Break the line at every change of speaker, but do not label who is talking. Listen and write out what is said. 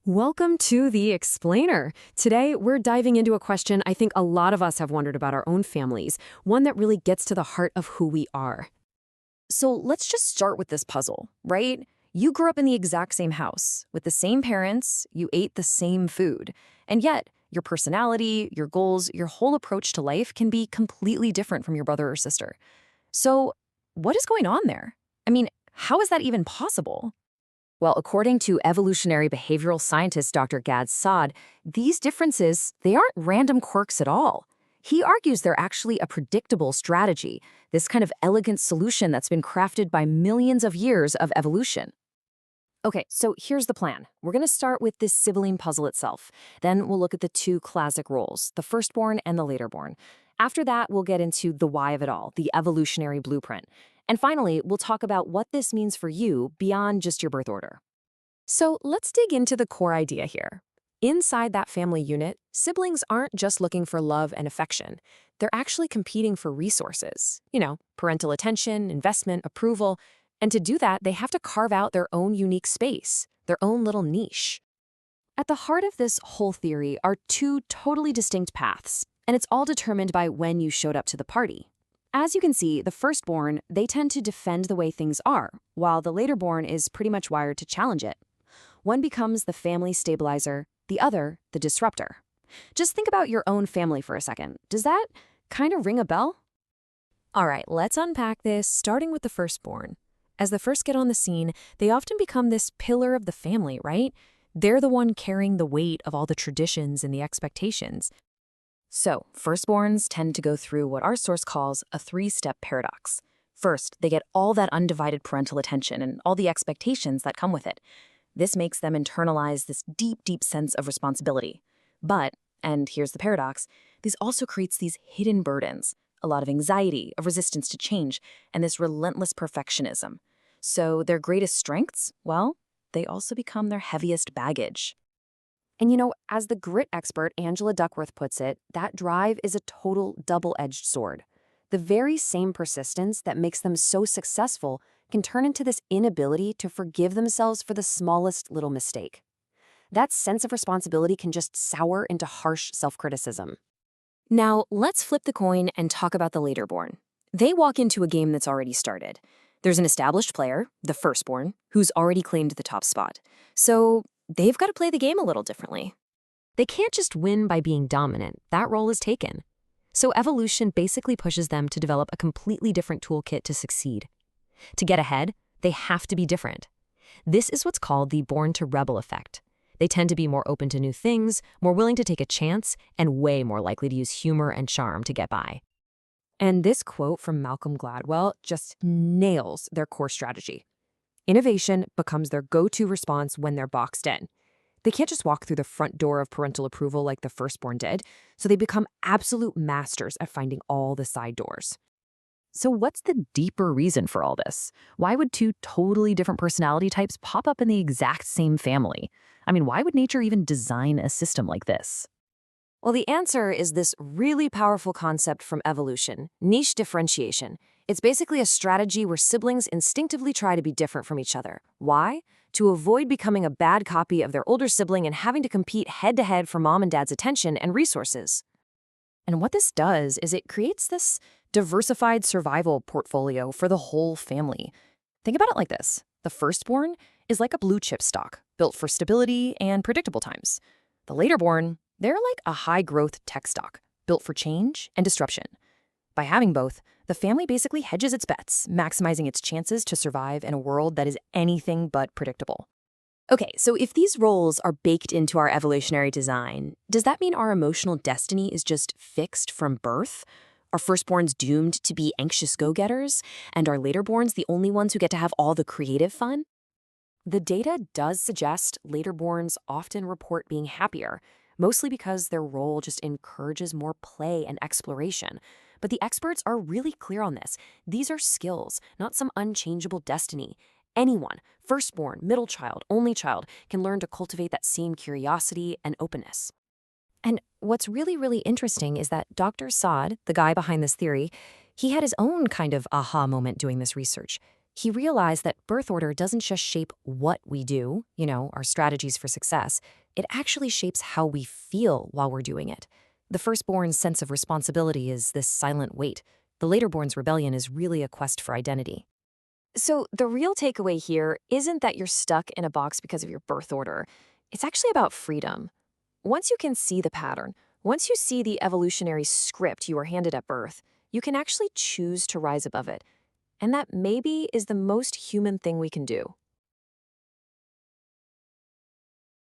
Welcome to The Explainer. Today, we're diving into a question I think a lot of us have wondered about our own families, one that really gets to the heart of who we are.
So let's just start with this puzzle, right? You grew up in the exact same house, with the same parents, you ate the same food, and yet your personality, your goals, your whole approach to life can be completely different from your brother or sister. So, what is going on there? I mean, how is that even possible? Well, according to evolutionary behavioral scientist Dr. Gad Saad, these differences, they aren't random quirks at all. He argues they're actually a predictable strategy, this kind of elegant solution that's been crafted by millions of years of evolution. Okay, so here's the plan. We're going to start with this sibling puzzle itself. Then we'll look at the two classic roles, the firstborn and the laterborn. After that, we'll get into the why of it all, the evolutionary blueprint. And finally, we'll talk about what this means for you beyond just your birth order.
So let's dig into the core idea here. Inside that family unit, siblings aren't just looking for love and affection. They're actually competing for resources. Parental attention, investment, approval. And to do that, they have to carve out their own unique space, their own little niche. At the heart of this whole theory are two totally distinct paths, and it's all determined by when you showed up to the party. As you can see, the firstborn, they tend to defend the way things are, while the laterborn is pretty much wired to challenge it. One becomes the family stabilizer, the other the disruptor. Just think about your own family for a second. Does that kind of ring a bell? All right, let's unpack this, starting with the firstborn. As the first get on the scene, they often become this pillar of the family, right? They're the one carrying the weight of all the traditions and the expectations.
So, firstborns tend to go through what our source calls a three-step paradox. First, they get all that undivided parental attention and all the expectations that come with it. This makes them internalize this deep, deep sense of responsibility. But, and here's the paradox, this also creates these hidden burdens, a lot of anxiety, of resistance to change, and this relentless perfectionism. So their greatest strengths, well, they also become their heaviest baggage.
And as the grit expert Angela Duckworth puts it, that drive is a total double-edged sword. The very same persistence that makes them so successful can turn into this inability to forgive themselves for the smallest little mistake. That sense of responsibility can just sour into harsh self-criticism. Now, let's flip the coin and talk about the laterborn. They walk into a game that's already started. There's an established player, the firstborn, who's already claimed the top spot. So they've got to play the game a little differently. They can't just win by being dominant. That role is taken. So evolution basically pushes them to develop a completely different toolkit to succeed. To get ahead, they have to be different. This is what's called the born-to-rebel effect. They tend to be more open to new things, more willing to take a chance, and way more likely to use humor and charm to get by. And this quote from Malcolm Gladwell just nails their core strategy. Innovation becomes their go-to response when they're boxed in. They can't just walk through the front door of parental approval like the firstborn did, so they become absolute masters at finding all the side doors. So what's the deeper reason for all this? Why would two totally different personality types pop up in the exact same family? I mean, why would nature even design a system like this? Well, the answer is this really powerful concept from evolution, niche differentiation. It's basically a strategy where siblings instinctively try to be different from each other. Why? To avoid becoming a bad copy of their older sibling and having to compete head-to-head for mom and dad's attention and resources. And what this does is it creates this diversified survival portfolio for the whole family. Think about it like this. The firstborn is like a blue chip stock, built for stability and predictable times. The laterborn, they're like a high-growth tech stock, built for change and disruption. By having both, the family basically hedges its bets, maximizing its chances to survive in a world that is anything but predictable. Okay, so if these roles are baked into our evolutionary design, does that mean our emotional destiny is just fixed from birth? Are firstborns doomed to be anxious go-getters? And are laterborns the only ones who get to have all the creative fun? The data does suggest laterborns often report being happier, mostly because their role just encourages more play and exploration. But the experts are really clear on this. These are skills, not some unchangeable destiny. Anyone, firstborn, middle child, only child, can learn to cultivate that same curiosity and openness. And what's really, really interesting is that Dr. Saad, the guy behind this theory, he had his own kind of aha moment doing this research.
He realized that birth order doesn't just shape what we do, our strategies for success. It actually shapes how we feel while we're doing it. The firstborn's sense of responsibility is this silent weight. The laterborn's rebellion is really a quest for identity.
So, the real takeaway here isn't that you're stuck in a box because of your birth order. It's actually about freedom. Once you can see the pattern, once you see the evolutionary script you were handed at birth, you can actually choose to rise above it. And that maybe is the most human thing we can do.